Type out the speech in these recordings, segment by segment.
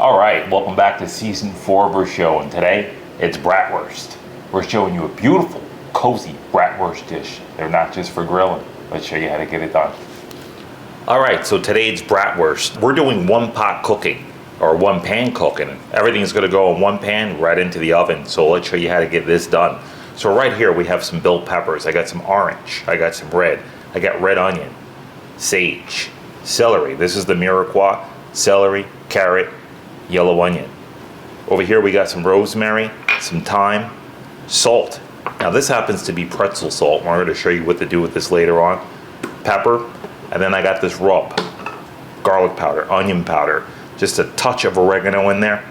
All right, welcome back to season 4 of our show, and today it's Bratwurst. We're showing you a beautiful, cozy Bratwurst dish. They're not just for grilling. Let's show you how to get it done. All right, so today it's Bratwurst. We're doing one pot cooking, or one pan cooking. Everything's gonna go in one pan right into the oven, so let's show you how to get this done. So right here we have some bell peppers. I got some orange, I got some red, I got red onion, sage, celery. This is the mirepoix, celery, carrot, yellow onion. Over here we got some rosemary, some thyme, salt. Now this happens to be pretzel salt. We're going to show you what to do with this later on. Pepper, and then I got this rub, garlic powder, onion powder, just a touch of oregano in there.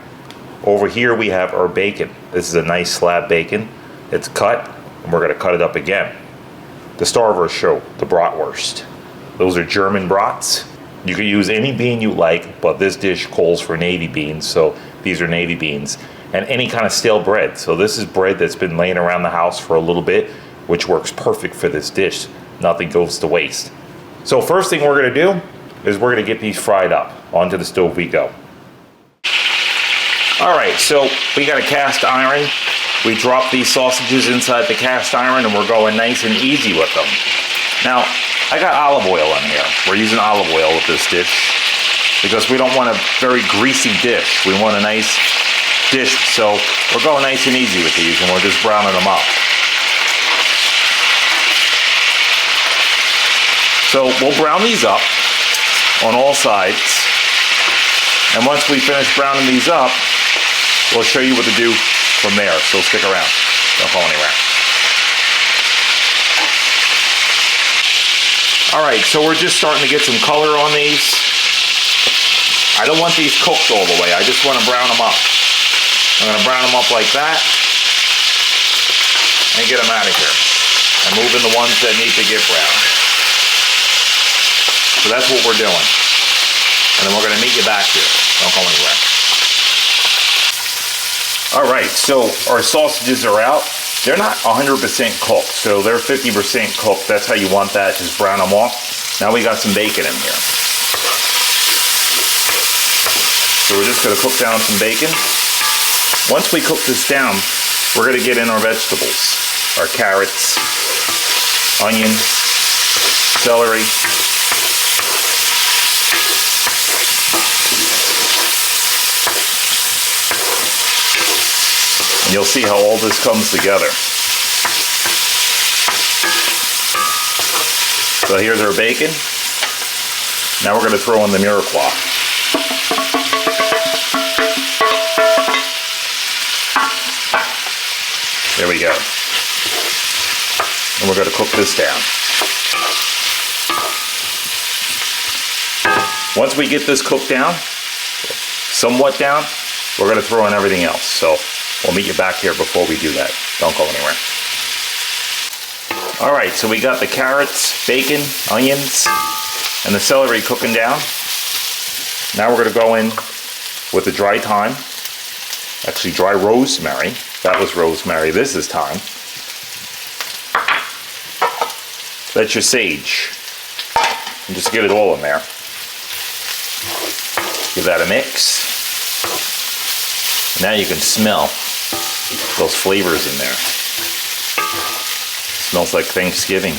Over here we have our bacon. This is a nice slab bacon. It's cut, and we're going to cut it up again. The star of our show, the Bratwurst. Those are German brats. You can use any bean you like, but this dish calls for navy beans, so these are navy beans. And any kind of stale bread. So this is bread that's been laying around the house for a little bit, which works perfect for this dish. Nothing goes to waste. So first thing we're gonna do is we're gonna get these fried up. Onto the stove we go. All right, so we got a cast iron. We drop these sausages inside the cast iron and we're going nice and easy with them. Now, I got olive oil in here. We're using olive oil with this dish because we don't want a very greasy dish. We want a nice dish, so we're going nice and easy with these and we're just browning them up. So we'll brown these up on all sides, and once we finish browning these up, we'll show you what to do from there, so stick around. Don't go anywhere. All right, so we're just starting to get some color on these. I don't want these cooked all the way. I just want to brown them up. I'm going to brown them up like that and get them out of here. I'm moving the ones that need to get browned. So that's what we're doing. And then we're going to meet you back here. Don't go anywhere. All right, so our sausages are out. They're not 100% cooked, so they're 50% cooked. That's how you want that, just brown them off. Now we got some bacon in here. So we're just gonna cook down some bacon. Once we cook this down, we're gonna get in our vegetables. Our carrots, onion, celery. And you'll see how all this comes together. So here's our bacon. Now we're going to throw in the mirepoix. There we go. And we're going to cook this down. Once we get this cooked down, somewhat down, we're going to throw in everything else. So we'll meet you back here before we do that. Don't go anywhere. All right, so we got the carrots, bacon, onions, and the celery cooking down. Now we're gonna go in with the dry thyme. Actually, dry rosemary. That was rosemary, this is thyme. That's your sage. And just get it all in there. Give that a mix. Now you can smell those flavors in there. Smells like Thanksgiving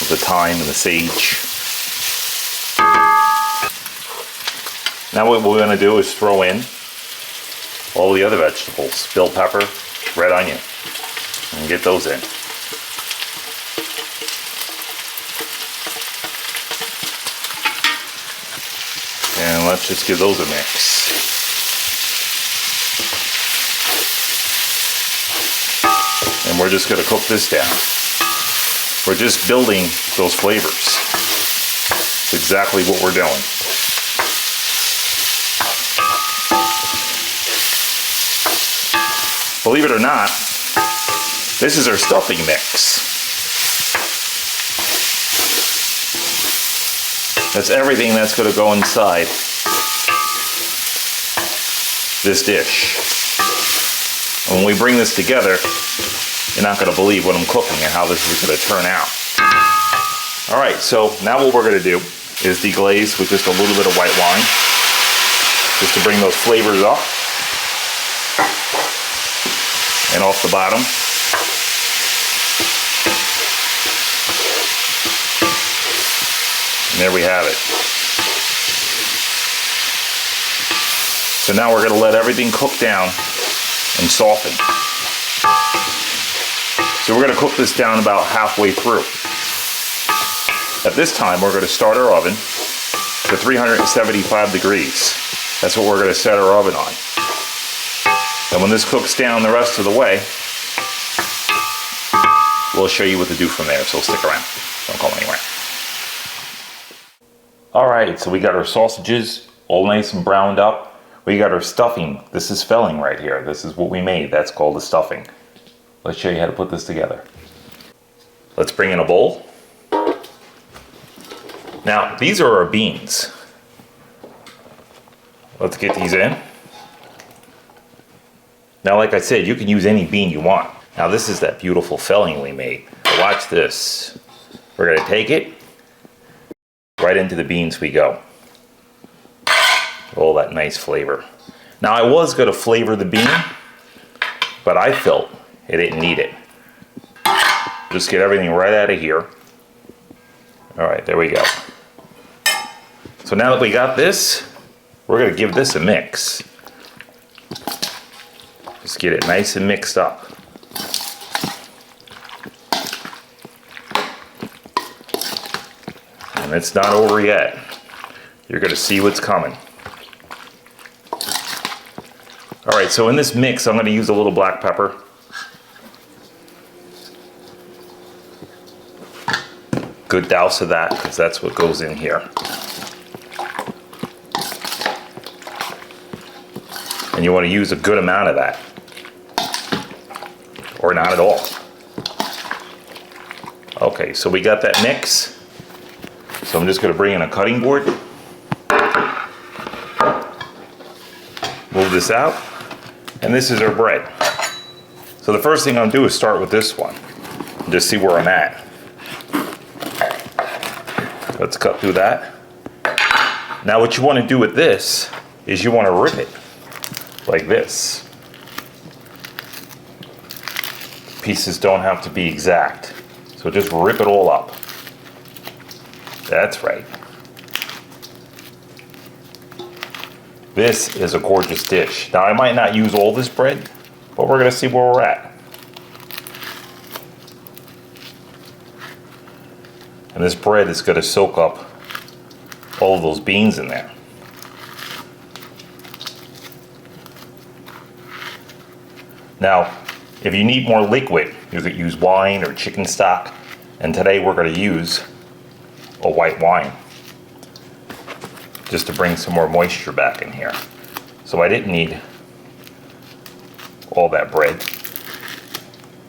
with the thyme and the sage. Now what we're going to do is throw in all the other vegetables. Bell pepper, red onion, and get those in. And let's just give those a mix. And we're just going to cook this down. We're just building those flavors. That's exactly what we're doing. Believe it or not, this is our stuffing mix. That's everything that's going to go inside this dish. And when we bring this together, you're not going to believe what I'm cooking and how this is going to turn out. All right, so now what we're going to do is deglaze with just a little bit of white wine. just to bring those flavors up and off the bottom. And there we have it. So now we're going to let everything cook down and soften. So we're going to cook this down about halfway through. At this time, we're going to start our oven to 375 degrees. That's what we're going to set our oven on. And when this cooks down the rest of the way, we'll show you what to do from there, so stick around. Don't go anywhere. Alright, so we got our sausages all nice and browned up. We got our stuffing. This is filling right here. This is what we made. That's called the stuffing. Let's show you how to put this together. Let's bring in a bowl. Now, these are our beans. Let's get these in. Now, like I said, you can use any bean you want. Now, this is that beautiful filling we made. So watch this. We're going to take it. Right into the beans we go. All that nice flavor. Now, I was going to flavor the bean, but I felt it didn't need it. Just get everything right out of here. All right, there we go. So now that we got this, we're going to give this a mix. Just get it nice and mixed up. And it's not over yet. You're going to see what's coming. All right, so in this mix, I'm going to use a little black pepper. Good douse of that, because that's what goes in here. And you want to use a good amount of that. Or not at all. Okay, so we got that mix. So I'm just going to bring in a cutting board. Move this out. And this is our bread. So the first thing I'll do is start with this one. And just see where I'm at. Let's cut through that. Now what you want to do with this is you want to rip it like this. Pieces don't have to be exact. So just rip it all up. That's right. This is a gorgeous dish. Now I might not use all this bread, but we're going to see where we're at. And this bread is going to soak up all of those beans in there. Now, if you need more liquid, you could use wine or chicken stock. And today we're going to use a white wine, just to bring some more moisture back in here. So I didn't need all that bread.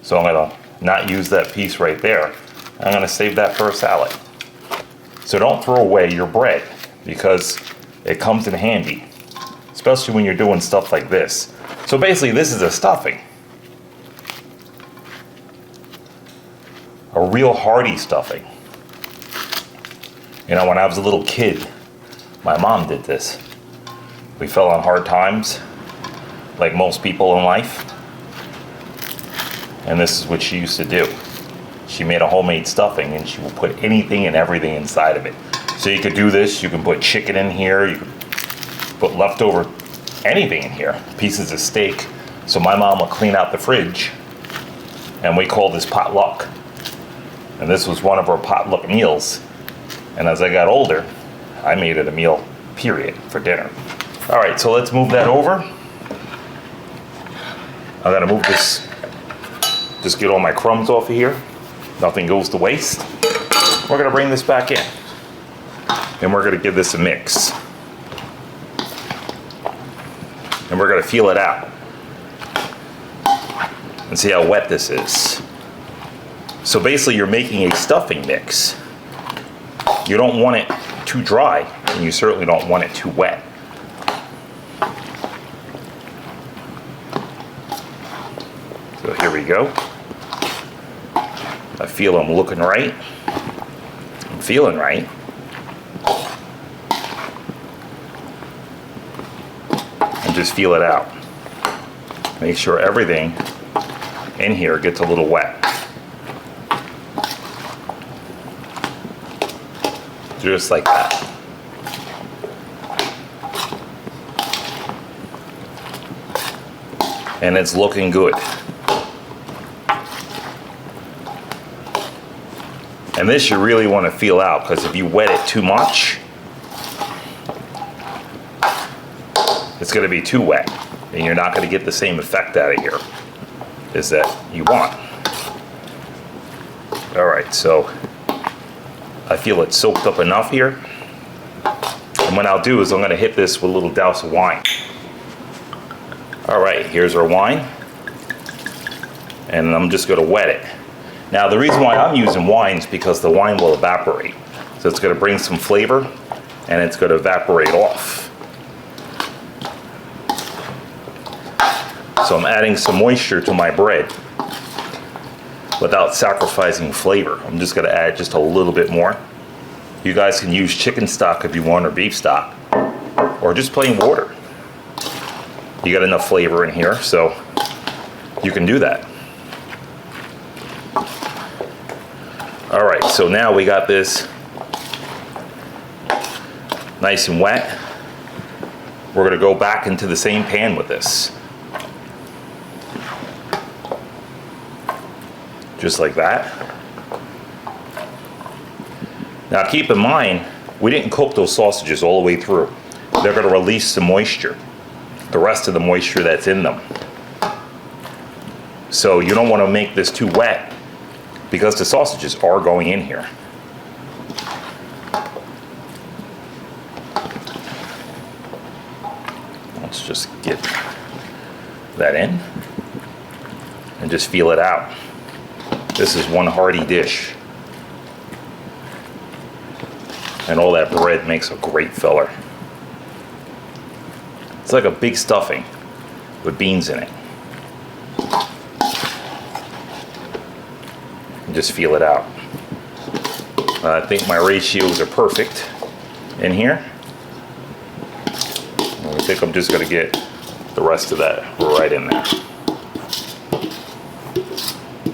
So I'm going to not use that piece right there. I'm going to save that for a salad. So don't throw away your bread, because it comes in handy, especially when you're doing stuff like this. So basically this is a stuffing. A real hearty stuffing. You know, when I was a little kid, my mom did this. We fell on hard times, like most people in life. And this is what she used to do. She made a homemade stuffing, and she would put anything and everything inside of it. So you could do this, you can put chicken in here, you could put leftover anything in here, pieces of steak. So my mom would clean out the fridge, and we called this potluck. And this was one of our potluck meals. And as I got older, I made it a meal, period, for dinner. All right, so let's move that over. I'm gonna move this, just get all my crumbs off of here. Nothing goes to waste. We're gonna bring this back in. And we're gonna give this a mix. And we're gonna feel it out. And see how wet this is. So basically you're making a stuffing mix. You don't want it too dry, and you certainly don't want it too wet. So here we go. I feel I'm looking right. I'm feeling right. and just feel it out. Make sure everything in here gets a little wet. Just like that. And it's looking good. And this you really want to feel out, because if you wet it too much, it's going to be too wet, and you're not going to get the same effect out of here as that you want. All right, so I feel it's soaked up enough here. And what I'll do is I'm going to hit this with a little douse of wine. All right, here's our wine. And I'm just going to wet it. Now, the reason why I'm using wine is because the wine will evaporate. So it's going to bring some flavor, and it's going to evaporate off. So I'm adding some moisture to my bread without sacrificing flavor. I'm just going to add just a little bit more. You guys can use chicken stock if you want, or beef stock, or just plain water. You got enough flavor in here, so you can do that. All right, so now we got this nice and wet. We're going to go back into the same pan with this. Just like that. Now keep in mind, we didn't cook those sausages all the way through. They're going to release some moisture, the rest of the moisture that's in them. So you don't want to make this too wet, because the sausages are going in here. Let's just get that in and just feel it out. This is one hearty dish. And all that bread makes a great filler. It's like a big stuffing with beans in it. And just feel it out. I think my ratios are perfect in here. I think I'm just going to get the rest of that right in there.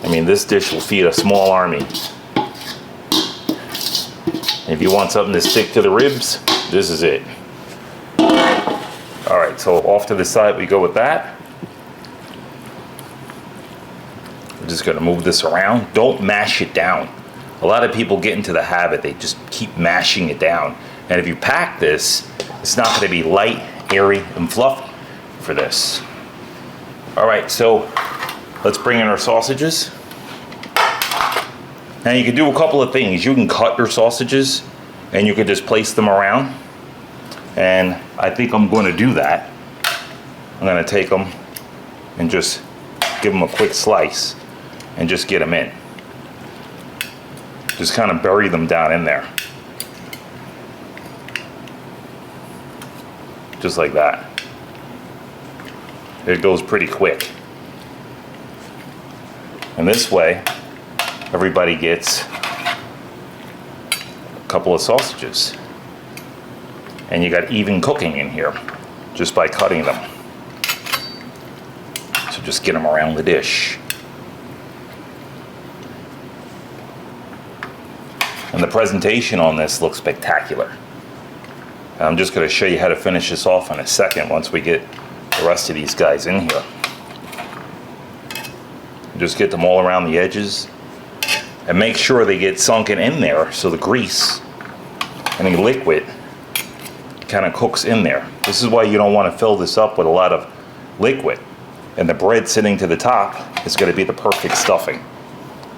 I mean, this dish will feed a small army. If you want something to stick to the ribs, this is it. All right, so off to the side we go with that. I'm just gonna move this around. Don't mash it down. A lot of people get into the habit, they just keep mashing it down. And if you pack this, it's not gonna be light, airy, and fluffy for this. All right, so let's bring in our sausages. Now you can do a couple of things. You can cut your sausages and you can just place them around. And I think I'm going to do that. I'm going to take them and just give them a quick slice and just get them in. Just kind of bury them down in there. Just like that. It goes pretty quick. And this way, everybody gets a couple of sausages. And you got even cooking in here just by cutting them. So just get them around the dish. And the presentation on this looks spectacular. I'm just going to show you how to finish this off in a second once we get the rest of these guys in here. Just get them all around the edges and make sure they get sunken in there so the grease and the liquid kind of cooks in there. This is why you don't want to fill this up with a lot of liquid. And the bread sitting to the top is going to be the perfect stuffing.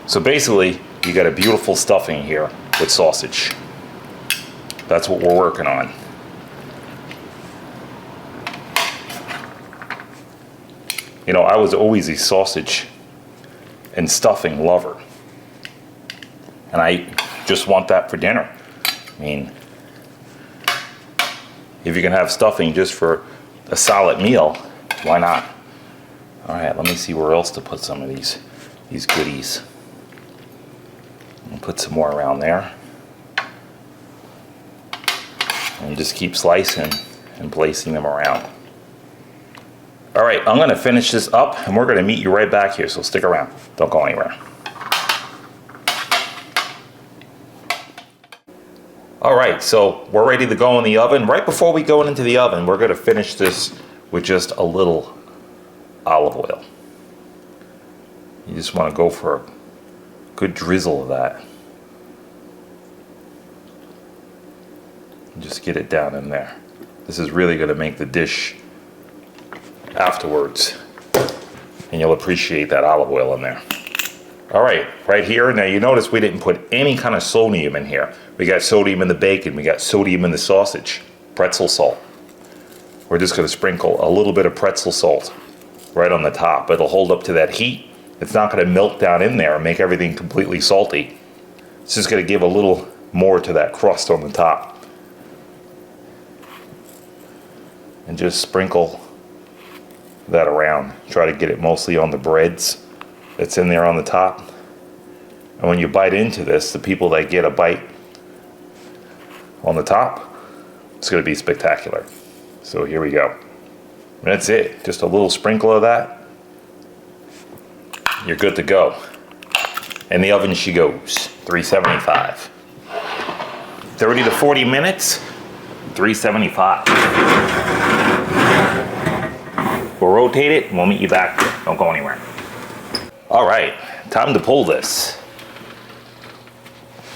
So basically, you got a beautiful stuffing here with sausage. That's what we're working on. You know, I was always a sausage and stuffing lover. And I just want that for dinner. I mean, if you can have stuffing just for a solid meal, why not? All right, let me see where else to put some of these goodies. I'll put some more around there. And just keep slicing and placing them around. All right, I'm gonna finish this up and we're gonna meet you right back here, so stick around. Don't go anywhere. All right, so we're ready to go in the oven. Right before we go into the oven, we're gonna finish this with just a little olive oil. You just wanna go for a good drizzle of that. And just get it down in there. This is really gonna make the dish afterwards. And you'll appreciate that olive oil in there. All right, right here, now you notice we didn't put any kind of sodium in here. We got sodium in the bacon, we got sodium in the sausage, pretzel salt. We're just gonna sprinkle a little bit of pretzel salt right on the top. It'll hold up to that heat. It's not gonna melt down in there and make everything completely salty. It's just gonna give a little more to that crust on the top. And just sprinkle that around. Try to get it mostly on the breads that's in there on the top. And when you bite into this, the people that get a bite on the top, it's gonna be spectacular. So here we go. And that's it, just a little sprinkle of that. You're good to go. In the oven she goes, 375. 30 to 40 minutes, 375. We'll rotate it and we'll meet you back there. Don't go anywhere. All right, time to pull this.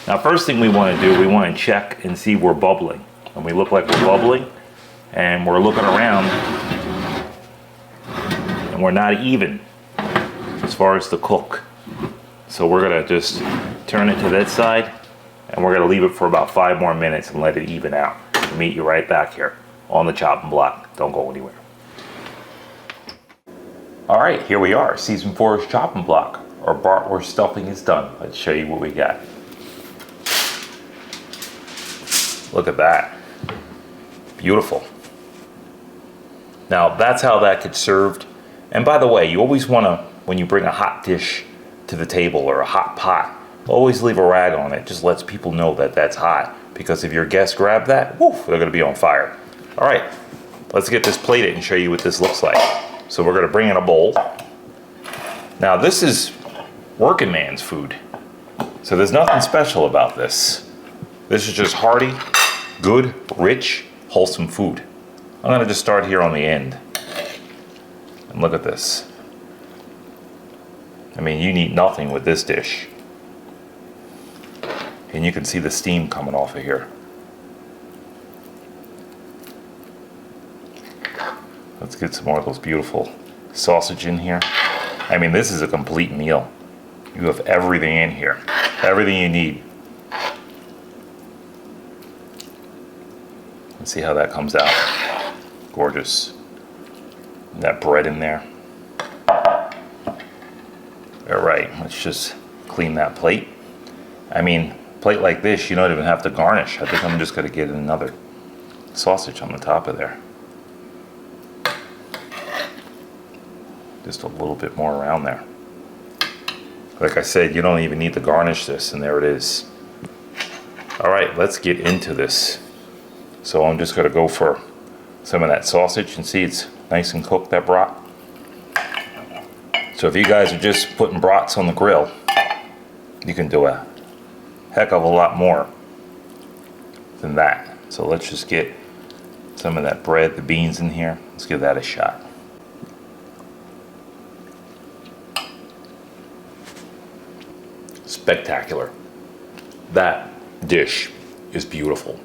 Now, first thing we want to do, we want to check and see we're bubbling. And we look like we're bubbling, and we're looking around, and we're not even as far as the cook. So we're gonna just turn it to this side, and we're gonna leave it for about 5 more minutes and let it even out. We'll meet you right back here on the chopping block. Don't go anywhere. All right, here we are, season 4's chopping block. Our bratwurst stuffing is done. Let's show you what we got. Look at that, beautiful. Now that's how that gets served. And by the way, you always wanna, when you bring a hot dish to the table or a hot pot, always leave a rag on it. Just lets people know that that's hot. Because if your guests grab that, woof, they're gonna be on fire. All right, let's get this plated and show you what this looks like. So we're gonna bring in a bowl. Now this is working man's food. So there's nothing special about this. This is just hearty, good, rich, wholesome food. I'm gonna just start here on the end. And look at this. I mean, you need nothing with this dish. And you can see the steam coming off of here. Let's get some more of those beautiful sausage in here. I mean, this is a complete meal. You have everything in here, everything you need. Let's see how that comes out. Gorgeous. And that bread in there. All right, let's just clean that plate. I mean, plate like this, you don't even have to garnish. I think I'm just gonna get another sausage on the top of there. Just a little bit more around there. Like I said, you don't even need to garnish this, and there it is. All right, let's get into this. So I'm just gonna go for some of that sausage and see it's nice and cooked, that brat. So if you guys are just putting brats on the grill, you can do a heck of a lot more than that. So let's just get some of that bread, the beans in here. Let's give that a shot. Spectacular. That dish is beautiful.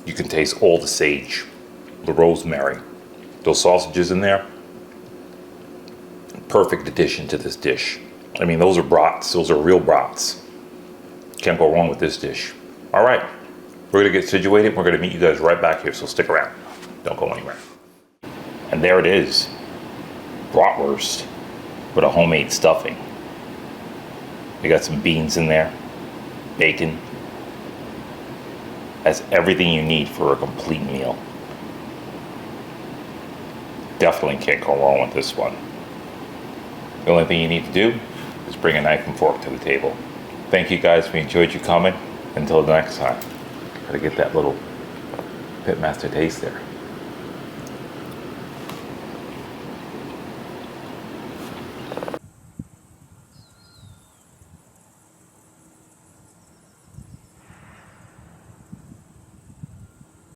You can taste all the sage, the rosemary, those sausages in there. Perfect addition to this dish. I mean, those are brats. Those are real brats. Can't go wrong with this dish. All right, we're gonna get situated. We're gonna meet you guys right back here, so stick around. Don't go anywhere. And there it is, bratwurst with a homemade stuffing. We got some beans in there, bacon. That's everything you need for a complete meal. Definitely can't go wrong with this one. The only thing you need to do is bring a knife and fork to the table. Thank you guys, we enjoyed you coming. Until next time, gotta get that little pitmaster taste there.